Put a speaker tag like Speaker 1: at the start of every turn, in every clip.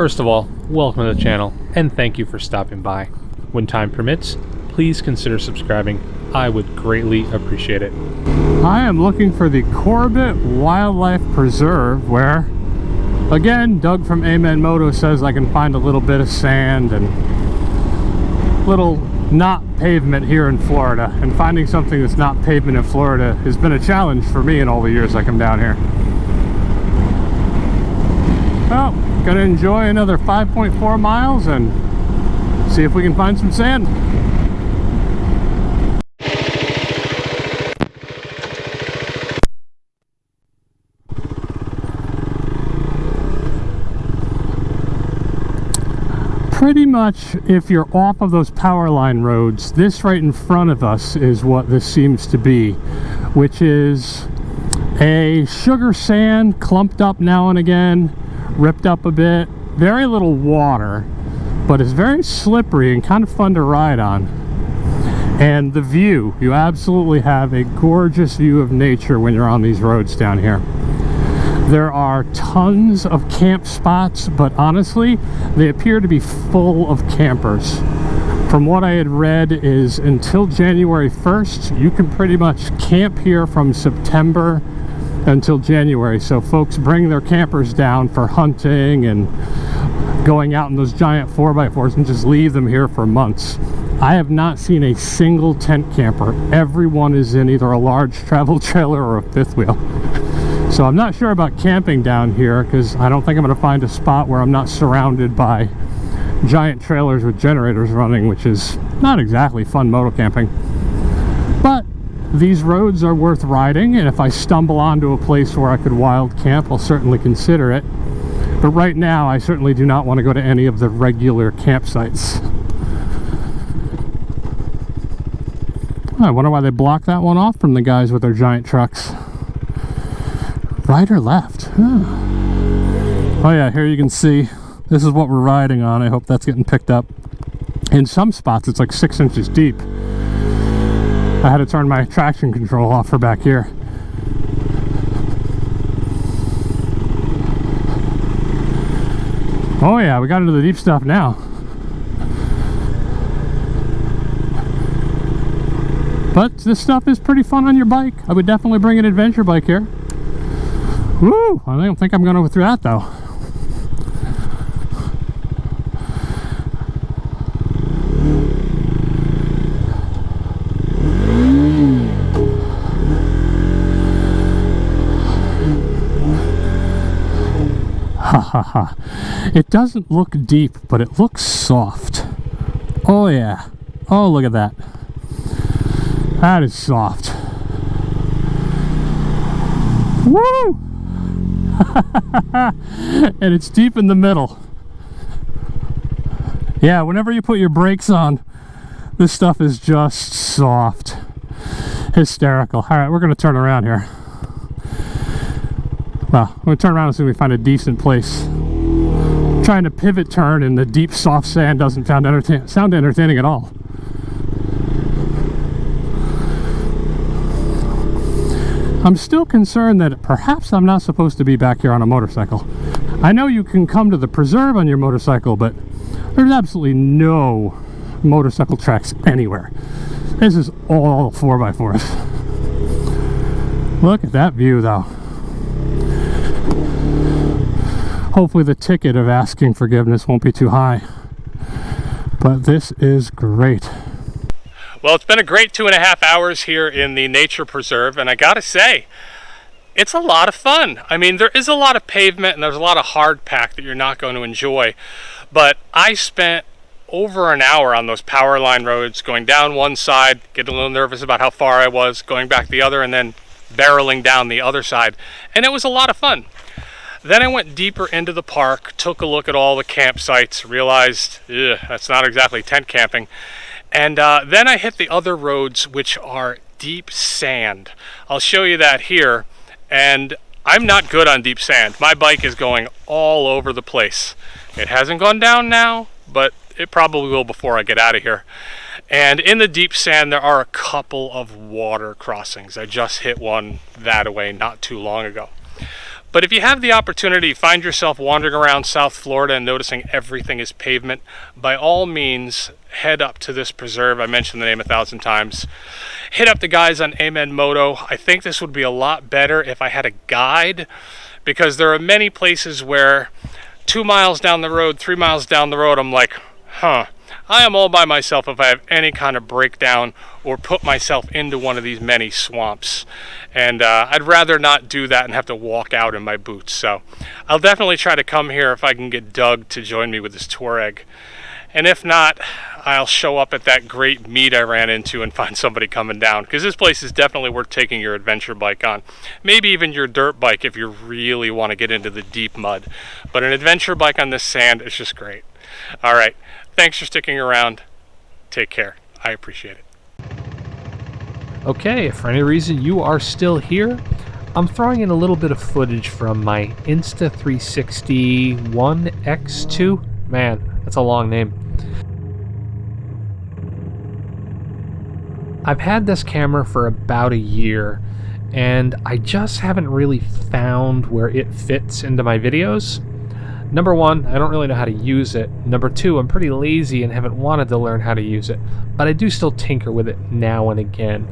Speaker 1: First of all, welcome to the channel, and thank you for stopping by. When time permits, please consider subscribing. I would greatly appreciate it.
Speaker 2: I am looking for the Corbett Wildlife Preserve, where, again, Doug from Amen Moto says I can find a little bit of sand and little not pavement here in Florida. And finding something that's not pavement in Florida has been a challenge for me in all the years I come down here. Well, gonna enjoy another 5.4 miles and see if we can find some sand. Pretty much, if you're off of those power line roads, this right in front of us is what this seems to be, which is a sugar sand clumped up now and again, ripped up a bit, very little water, but it's very slippery and kind of fun to ride on. And the view, you absolutely have a gorgeous view of nature when you're on these roads down here. There are tons of camp spots, but honestly, they appear to be full of campers. From what I had read is until January 1st, you can pretty much camp here from September until January. So folks bring their campers down for hunting and going out in those giant 4x4s and just leave them here for months. I have not seen a single tent camper. Everyone is in either a large travel trailer or a fifth wheel. So I'm not sure about camping down here because I don't think I'm going to find a spot where I'm not surrounded by giant trailers with generators running, which is not exactly fun moto camping. But these roads are worth riding, and if I stumble onto a place where I could wild camp, I'll certainly consider it. But right now, I certainly do not want to go to any of the regular campsites. I wonder why they blocked that one off from the guys with their giant trucks. Right or left? Huh. Oh yeah, here you can see this is what we're riding on. I hope that's getting picked up. In some spots it's like 6 inches deep. I had to turn my traction control off for back here. Oh yeah, we got into the deep stuff now. But this stuff is pretty fun on your bike. I would definitely bring an adventure bike here. Woo! I don't think I'm going to go through that though. Ha ha ha. It doesn't look deep, but it looks soft. Oh yeah. Oh, look at that. That is soft. Woo! And it's deep in the middle. Yeah, whenever you put your brakes on, this stuff is just soft. Hysterical. All right, we're going to turn around here. Well, we're going to turn around and see if we find a decent place. Trying to pivot turn in the deep soft sand doesn't sound entertaining at all. I'm still concerned that perhaps I'm not supposed to be back here on a motorcycle. I know you can come to the preserve on your motorcycle, but there's absolutely no motorcycle tracks anywhere. This is all 4x4s. Look at that view though. Hopefully the ticket of asking forgiveness won't be too high. But this is great.
Speaker 1: Well, it's been a great 2.5 hours here in the nature preserve, and I gotta say, it's a lot of fun. I mean, there is a lot of pavement and there's a lot of hard pack that you're not going to enjoy, but I spent over an hour on those power line roads, going down one side, getting a little nervous about how far I was, going back the other, and then barreling down the other side, and it was a lot of fun. Then I went deeper into the park, took a look at all the campsites, realized that's not exactly tent camping. And then I hit the other roads, which are deep sand. I'll show you that here. And I'm not good on deep sand. My bike is going all over the place. It hasn't gone down now, but it probably will before I get out of here. And in the deep sand, there are a couple of water crossings. I just hit one that away not too long ago. But if you have the opportunity, find yourself wandering around South Florida and noticing everything is pavement, by all means, head up to this preserve. I mentioned the name 1,000 times. Hit up the guys on Amen Moto. I think this would be a lot better if I had a guide, because there are many places where 2 miles down the road, 3 miles down the road, I'm like, I am all by myself if I have any kind of breakdown or put myself into one of these many swamps. And I'd rather not do that and have to walk out in my boots. So I'll definitely try to come here if I can get Doug to join me with his Touareg. And if not, I'll show up at that great meet I ran into and find somebody coming down, because this place is definitely worth taking your adventure bike on. Maybe even your dirt bike if you really want to get into the deep mud. But an adventure bike on this sand is just great. All right. Thanks for sticking around. Take care. I appreciate it.
Speaker 3: Okay, if for any reason you are still here, I'm throwing in a little bit of footage from my Insta360 1X2. Man, that's a long name. I've had this camera for about a year, and I just haven't really found where it fits into my videos. Number one, I don't really know how to use it. Number two, I'm pretty lazy and haven't wanted to learn how to use it, but I do still tinker with it now and again.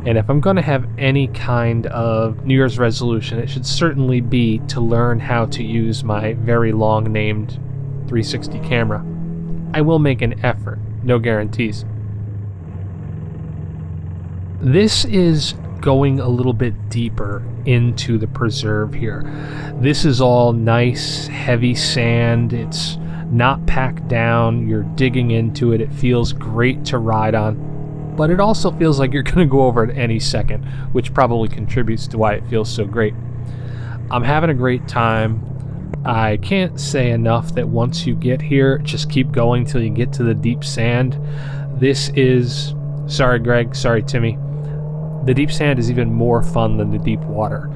Speaker 3: And if I'm going to have any kind of New Year's resolution, it should certainly be to learn how to use my very long-named 360 camera. I will make an effort, no guarantees. This is going a little bit deeper into the preserve here. This is all nice, heavy sand. It's not packed down. You're digging into it. It feels great to ride on, but it also feels like you're going to go over it any second, which probably contributes to why it feels so great. I'm having a great time. I can't say enough that once you get here, just keep going till you get to the deep sand. This is, sorry Greg, sorry Timmy, the deep sand is even more fun than the deep water.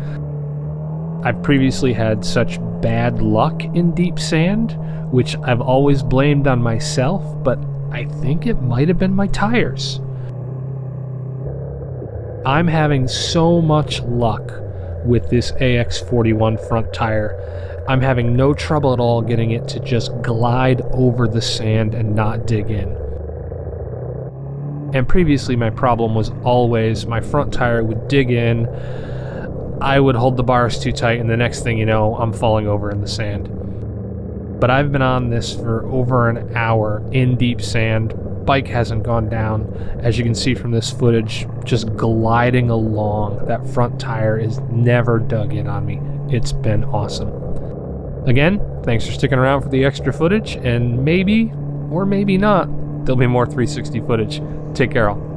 Speaker 3: I've previously had such bad luck in deep sand, which I've always blamed on myself, but I think it might have been my tires. I'm having so much luck with this AX41 front tire. I'm having no trouble at all getting it to just glide over the sand and not dig in. And previously my problem was always my front tire would dig in, I would hold the bars too tight, and the next thing you know, I'm falling over in the sand. But I've been on this for over an hour in deep sand. Bike hasn't gone down. As you can see from this footage, just gliding along. That front tire is never dug in on me. It's been awesome. Again, thanks for sticking around for the extra footage, and maybe, or maybe not, there'll be more 360 footage. Take care all.